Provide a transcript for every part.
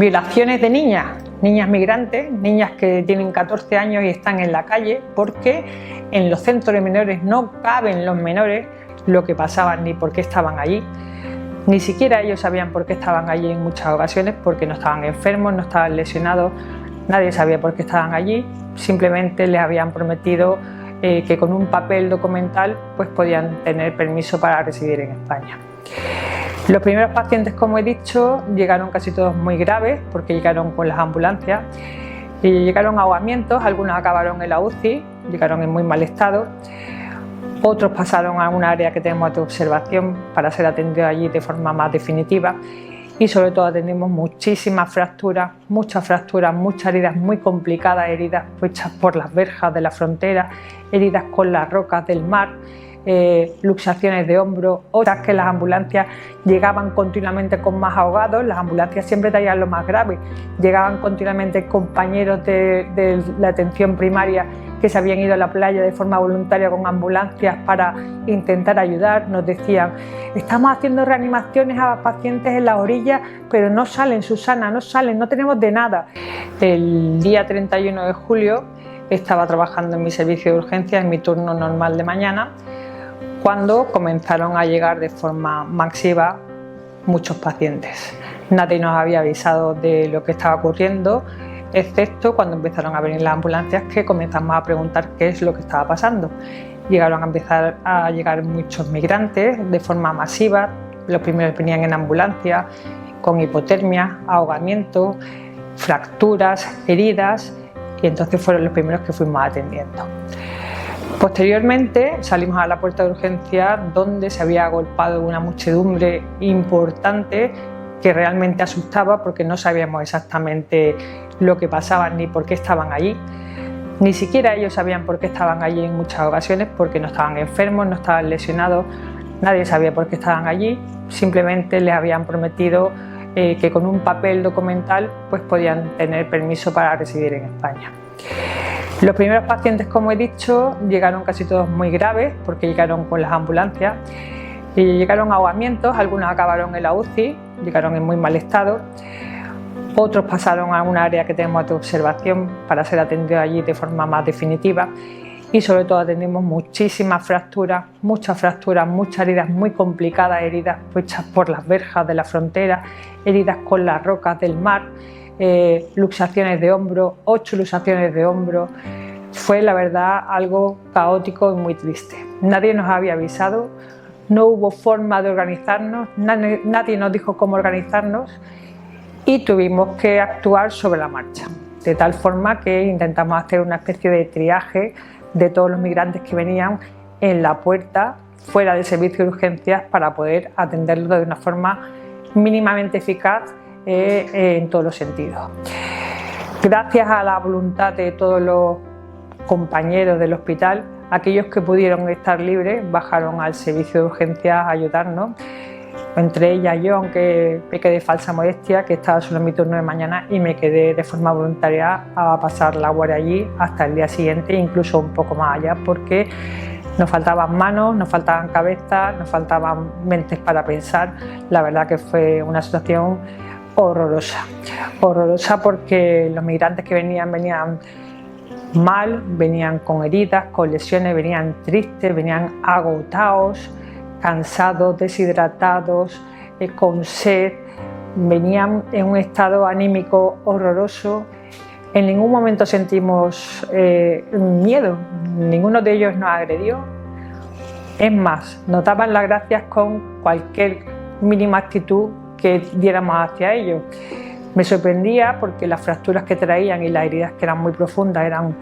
Violaciones de niñas migrantes, niñas que tienen 14 años y están en la calle porque en los centros de menores no caben los menores, lo que pasaban ni por qué estaban allí. Ni siquiera ellos sabían por qué estaban allí en muchas ocasiones, porque no estaban enfermos, no estaban lesionados, nadie sabía por qué estaban allí, simplemente les habían prometido que con un papel documental pues podían tener permiso para residir en España. Los primeros pacientes, como he dicho, llegaron casi todos muy graves porque llegaron con las ambulancias y llegaron ahogamientos, algunos acabaron en la UCI, llegaron en muy mal estado, otros pasaron a un área que tenemos de observación para ser atendidos allí de forma más definitiva y sobre todo atendimos muchísimas fracturas, muchas heridas muy complicadas, heridas hechas por las verjas de la frontera, heridas con las rocas del mar, luxaciones de hombro, otras que las ambulancias llegaban continuamente con más ahogados, las ambulancias siempre traían lo más grave, llegaban continuamente compañeros de la atención primaria que se habían ido a la playa de forma voluntaria con ambulancias para intentar ayudar, nos decían: estamos haciendo reanimaciones a pacientes en las orillas, pero no salen, Susana, no salen, no tenemos de nada. El día 31 de julio estaba trabajando en mi servicio de urgencias, en mi turno normal de mañana, cuando comenzaron a llegar de forma masiva muchos pacientes. Nadie nos había avisado de lo que estaba ocurriendo, excepto cuando empezaron a venir las ambulancias, que comenzamos a preguntar qué es lo que estaba pasando. Llegaron a empezar a llegar muchos migrantes de forma masiva, los primeros venían en ambulancia, con hipotermia, ahogamiento, fracturas, heridas, y entonces fueron los primeros que fuimos atendiendo. Posteriormente salimos a la puerta de urgencia, donde se había agolpado una muchedumbre importante que realmente asustaba porque no sabíamos exactamente lo que pasaba ni por qué estaban allí. Ni siquiera ellos sabían por qué estaban allí en muchas ocasiones, porque no estaban enfermos, no estaban lesionados, nadie sabía por qué estaban allí, simplemente les habían prometido que con un papel documental pues podían tener permiso para residir en España. Los primeros pacientes, como he dicho, llegaron casi todos muy graves porque llegaron con las ambulancias y llegaron ahogamientos, algunos acabaron en la UCI, llegaron en muy mal estado, otros pasaron a un área que tenemos de observación para ser atendidos allí de forma más definitiva y sobre todo atendimos muchísimas fracturas, muchas heridas muy complicadas, heridas hechas por las verjas de la frontera, heridas con las rocas del mar, luxaciones de hombro, 8 luxaciones de hombro. Fue la verdad algo caótico y muy triste. Nadie nos había avisado, no hubo forma de organizarnos, nadie nos dijo cómo organizarnos y tuvimos que actuar sobre la marcha, de tal forma que intentamos hacer una especie de triaje de todos los migrantes que venían en la puerta fuera del servicio de urgencias para poder atenderlos de una forma mínimamente eficaz en todos los sentidos. Gracias a la voluntad de todos los compañeros del hospital, aquellos que pudieron estar libres bajaron al servicio de urgencias a ayudarnos, entre ellas yo, aunque pequé de falsa modestia, que estaba solo en mi turno de mañana y me quedé de forma voluntaria a pasar la guardia allí hasta el día siguiente, incluso un poco más allá, porque nos faltaban manos, nos faltaban cabezas, nos faltaban mentes para pensar. La verdad que fue una situación horrorosa porque los migrantes que venían mal, venían con heridas, con lesiones, venían tristes, venían agotados, cansados, deshidratados, con sed, venían en un estado anímico horroroso. En ningún momento sentimos miedo, ninguno de ellos nos agredió. Es más, nos daban las gracias con cualquier mínima actitud que diéramos hacia ellos. Me sorprendía porque las fracturas que traían y las heridas, que eran muy profundas, eran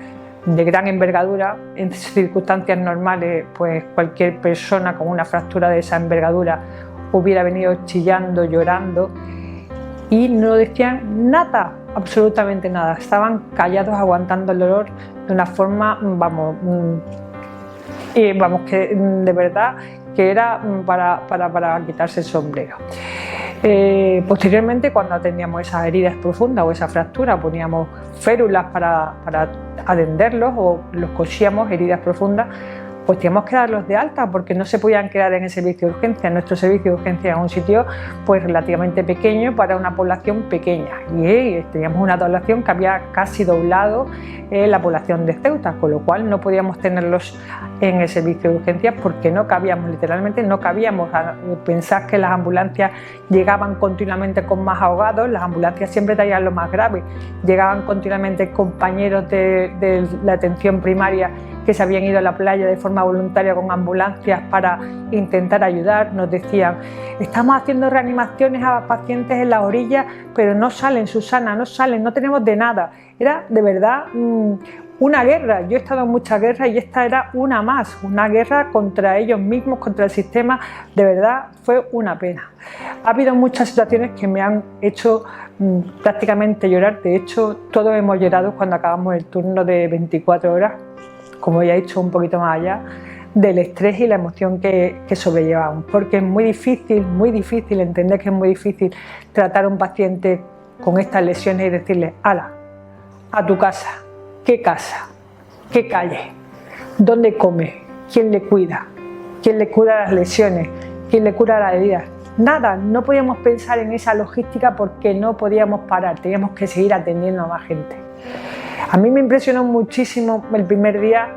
de gran envergadura. En circunstancias normales, pues cualquier persona con una fractura de esa envergadura hubiera venido chillando, llorando, y no decían nada, absolutamente nada. Estaban callados, aguantando el dolor de una forma, que de verdad que era para quitarse el sombrero. Posteriormente, cuando atendíamos esas heridas profundas o esa fractura, poníamos férulas para atenderlos o los cosíamos, heridas profundas, pues teníamos que darlos de alta porque no se podían quedar en el servicio de urgencia. Nuestro servicio de urgencia es un sitio pues relativamente pequeño para una población pequeña y teníamos una población que había casi doblado la población de Ceuta, con lo cual no podíamos tenerlos en el servicio de urgencias porque no cabíamos, literalmente no cabíamos. Pensad que las ambulancias llegaban continuamente con más ahogados, las ambulancias siempre traían lo más grave, llegaban continuamente compañeros de la atención primaria que se habían ido a la playa de forma voluntaria con ambulancias para intentar ayudar. Nos decían: estamos haciendo reanimaciones a pacientes en la orilla, pero no salen, Susana, no salen, no tenemos de nada. Era de verdad una guerra. Yo he estado en muchas guerras y esta era una más, una guerra contra ellos mismos, contra el sistema. De verdad fue una pena. Ha habido muchas situaciones que me han hecho prácticamente llorar. De hecho, todos hemos llorado cuando acabamos el turno de 24 horas, como ya he dicho, un poquito más allá del estrés y la emoción que sobrellevamos, porque es muy difícil entender que es muy difícil tratar a un paciente con estas lesiones y decirle: ala, a tu casa. ¿Qué casa? ¿Qué calle? ¿Dónde come? ¿Quién le cuida? ¿Quién le cura las lesiones? ¿Quién le cura las heridas? Nada, no podíamos pensar en esa logística porque no podíamos parar, teníamos que seguir atendiendo a más gente. A mí me impresionó muchísimo el primer día,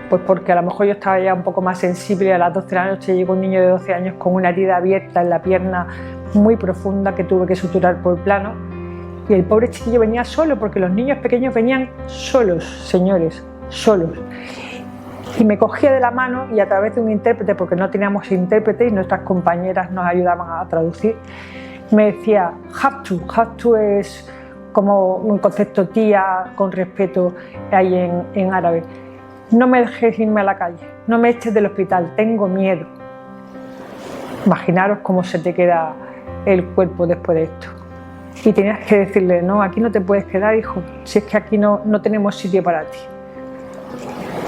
pues porque a lo mejor yo estaba ya un poco más sensible. A las 12 de la noche llegó un niño de 12 años con una herida abierta en la pierna muy profunda que tuve que suturar por plano, y el pobre chiquillo venía solo, porque los niños pequeños venían solos, señores, solos. Y me cogía de la mano y a través de un intérprete, porque no teníamos intérprete y nuestras compañeras nos ayudaban a traducir, me decía: have to es como un concepto tía con respeto ahí en árabe. No me dejes irme a la calle, no me eches del hospital, tengo miedo. Imaginaros cómo se te queda el cuerpo después de esto. Y tenías que decirle: no, aquí no te puedes quedar, hijo, si es que aquí no tenemos sitio para ti.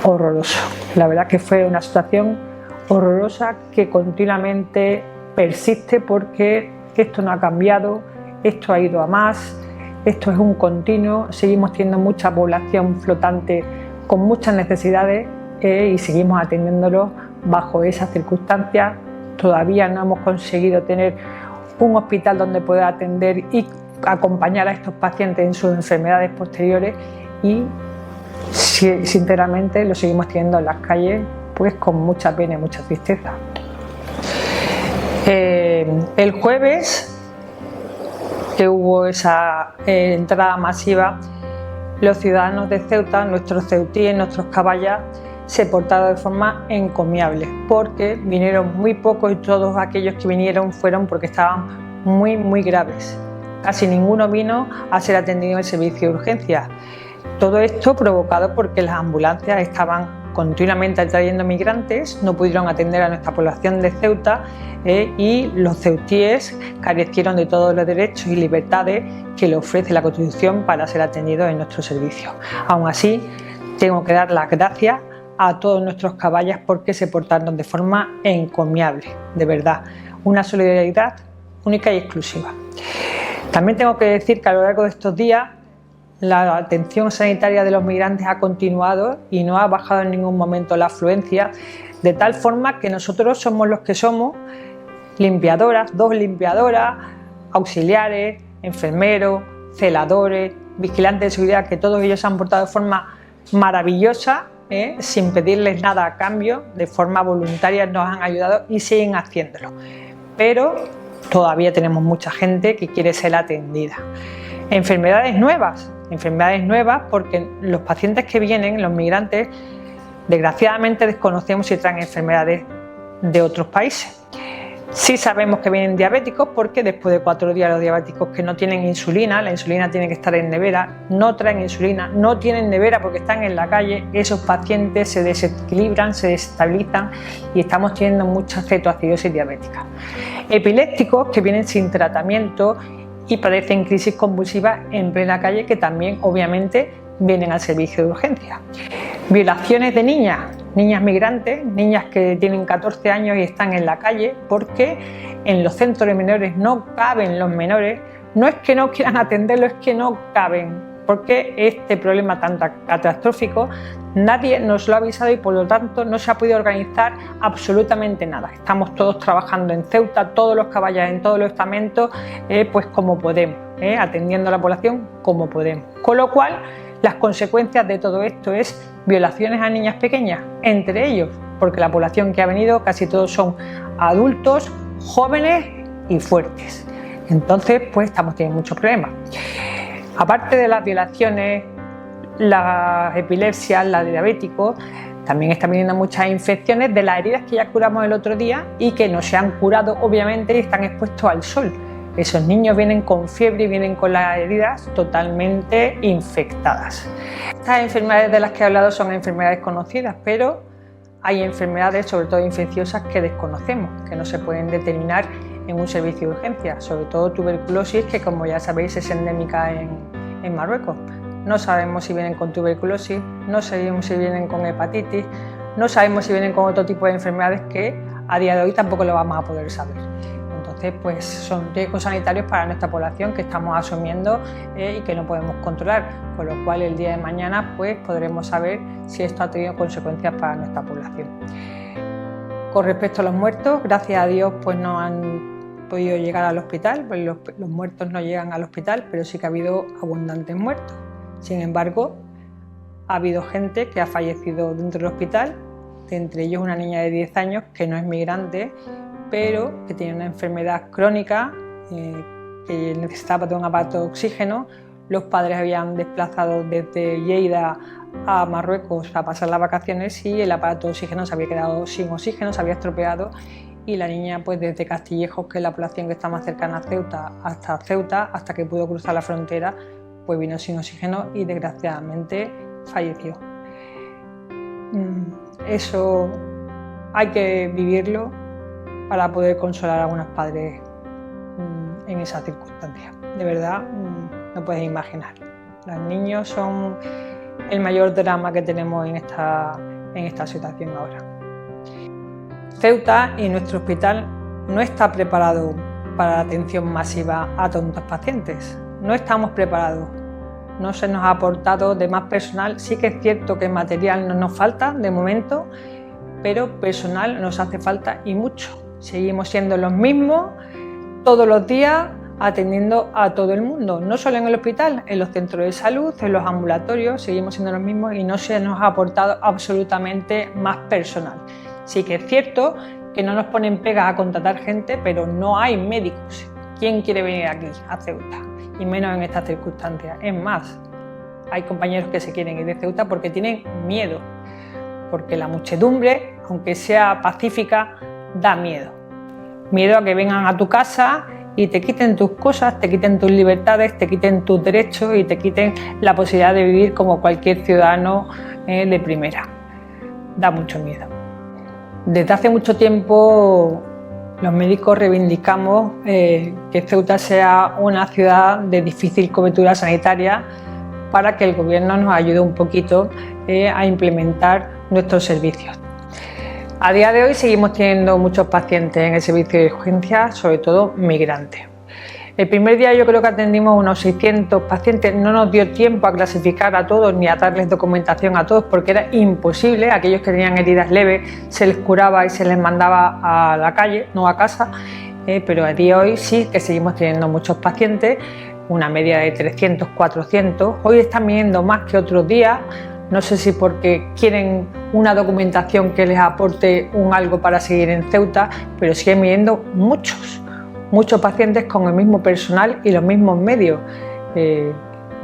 Horroroso. La verdad que fue una situación horrorosa que continuamente persiste, porque esto no ha cambiado, esto ha ido a más, esto es un continuo. Seguimos teniendo mucha población flotante con muchas necesidades y seguimos atendiéndolos bajo esas circunstancias. Todavía no hemos conseguido tener un hospital donde poder atender y acompañar a estos pacientes en sus enfermedades posteriores, y sinceramente lo seguimos teniendo en las calles pues con mucha pena y mucha tristeza. El jueves, que hubo esa entrada masiva, los ciudadanos de Ceuta, nuestros ceutíes, nuestros caballas, se portaron de forma encomiable, porque vinieron muy pocos y todos aquellos que vinieron fueron porque estaban muy graves. Casi ninguno vino a ser atendido en el servicio de urgencias. Todo esto provocado porque las ambulancias estaban continuamente trayendo migrantes, no pudieron atender a nuestra población de Ceuta y los ceutíes carecieron de todos los derechos y libertades que le ofrece la Constitución para ser atendidos en nuestro servicio. Aún así, tengo que dar las gracias a todos nuestros caballas porque se portaron de forma encomiable, de verdad, una solidaridad única y exclusiva. También tengo que decir que a lo largo de estos días la atención sanitaria de los migrantes ha continuado y no ha bajado en ningún momento la afluencia, de tal forma que nosotros somos los que somos: limpiadoras, 2 limpiadoras, auxiliares, enfermeros, celadores, vigilantes de seguridad, que todos ellos se han portado de forma maravillosa, sin pedirles nada a cambio, de forma voluntaria nos han ayudado y siguen haciéndolo. Pero todavía tenemos mucha gente que quiere ser atendida. Enfermedades nuevas porque los pacientes que vienen, los migrantes, desgraciadamente desconocemos si traen enfermedades de otros países. Sí sabemos que vienen diabéticos porque después de 4 días los diabéticos que no tienen insulina, la insulina tiene que estar en nevera, no traen insulina, no tienen nevera porque están en la calle, esos pacientes se desequilibran, se desestabilizan y estamos teniendo mucha cetoacidosis diabética. Epilépticos que vienen sin tratamiento y padecen crisis convulsivas en plena calle, que también obviamente vienen al servicio de urgencia. Violaciones de niñas migrantes, niñas que tienen 14 años y están en la calle porque en los centros de menores no caben los menores. No es que no quieran atenderlo, es que no caben. porque este problema tan catastrófico nadie nos lo ha avisado y por lo tanto no se ha podido organizar absolutamente nada. Estamos todos trabajando en Ceuta, todos los caballos en todos los estamentos, pues como podemos, atendiendo a la población como podemos. Con lo cual, las consecuencias de todo esto es violaciones a niñas pequeñas, entre ellos, porque la población que ha venido casi todos son adultos, jóvenes y fuertes. Entonces, pues estamos teniendo muchos problemas. Aparte de las violaciones, las epilepsias, la diabéticos, también están viniendo muchas infecciones de las heridas que ya curamos el otro día y que no se han curado, obviamente, y están expuestos al sol. Esos niños vienen con fiebre y vienen con las heridas totalmente infectadas. Estas enfermedades de las que he hablado son enfermedades conocidas, pero hay enfermedades, sobre todo infecciosas, que desconocemos, que no se pueden determinar en un servicio de urgencia, sobre todo tuberculosis, que como ya sabéis es endémica en Marruecos. No sabemos si vienen con tuberculosis, no sabemos si vienen con hepatitis, no sabemos si vienen con otro tipo de enfermedades que a día de hoy tampoco lo vamos a poder saber. Entonces, pues son riesgos sanitarios para nuestra población que estamos asumiendo y que no podemos controlar, con lo cual el día de mañana pues podremos saber si esto ha tenido consecuencias para nuestra población. Con respecto a los muertos, gracias a Dios pues no han podido llegar al hospital, pues los muertos no llegan al hospital, pero sí que ha habido abundantes muertos. Sin embargo, ha habido gente que ha fallecido dentro del hospital, entre ellos una niña de 10 años que no es migrante, pero que tiene una enfermedad crónica, que necesitaba de un aparato de oxígeno. Los padres habían desplazado desde Lleida a Marruecos a pasar las vacaciones y el aparato de oxígeno se había quedado sin oxígeno, se había estropeado y la niña pues desde Castillejos, que es la población que está más cercana a Ceuta, hasta que pudo cruzar la frontera, pues vino sin oxígeno y desgraciadamente falleció. Eso hay que vivirlo para poder consolar a algunos padres en esas circunstancias. De verdad, no puedes imaginar. Los niños son el mayor drama que tenemos en esta situación ahora. Ceuta y nuestro hospital no está preparado para la atención masiva a tantos pacientes. No estamos preparados. No se nos ha aportado de más personal. Sí que es cierto que material no nos falta de momento, pero personal nos hace falta y mucho. Seguimos siendo los mismos todos los días, atendiendo a todo el mundo, no solo en el hospital, en los centros de salud, en los ambulatorios, seguimos siendo los mismos y no se nos ha aportado absolutamente más personal. Sí que es cierto que no nos ponen pegas a contratar gente, pero no hay médicos. ¿Quién quiere venir aquí a Ceuta? Y menos en estas circunstancias. Es más, hay compañeros que se quieren ir de Ceuta porque tienen miedo, porque la muchedumbre, aunque sea pacífica, da miedo. Miedo a que vengan a tu casa y te quiten tus cosas, te quiten tus libertades, te quiten tus derechos y te quiten la posibilidad de vivir como cualquier ciudadano de primera. Da mucho miedo. Desde hace mucho tiempo los médicos reivindicamos que Ceuta sea una ciudad de difícil cobertura sanitaria para que el gobierno nos ayude un poquito a implementar nuestros servicios. A día de hoy seguimos teniendo muchos pacientes en el servicio de urgencias, sobre todo migrantes. El primer día yo creo que atendimos unos 600 pacientes, no nos dio tiempo a clasificar a todos ni a darles documentación a todos porque era imposible. Aquellos que tenían heridas leves se les curaba y se les mandaba a la calle, no a casa, pero a día de hoy sí que seguimos teniendo muchos pacientes, una media de 300, 400, hoy están viniendo más que otros días. No sé si porque quieren una documentación que les aporte algo para seguir en Ceuta, pero siguen viniendo muchos pacientes con el mismo personal y los mismos medios, de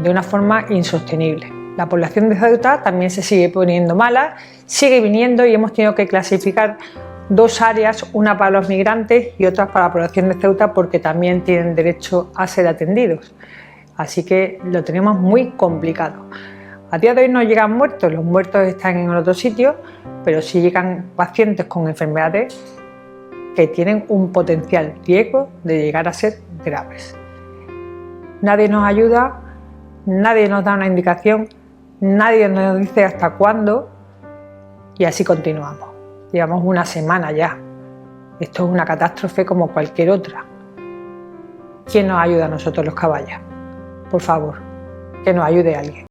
una forma insostenible. La población de Ceuta también se sigue poniendo mala, sigue viniendo y hemos tenido que clasificar dos áreas, una para los migrantes y otra para la población de Ceuta porque también tienen derecho a ser atendidos. Así que lo tenemos muy complicado. A día de hoy no llegan muertos, los muertos están en otro sitio, pero sí llegan pacientes con enfermedades que tienen un potencial riesgo de llegar a ser graves. Nadie nos ayuda, nadie nos da una indicación, nadie nos dice hasta cuándo y así continuamos. Llevamos una semana ya. Esto es una catástrofe como cualquier otra. ¿Quién nos ayuda a nosotros los caballos? Por favor. que nos ayude alguien.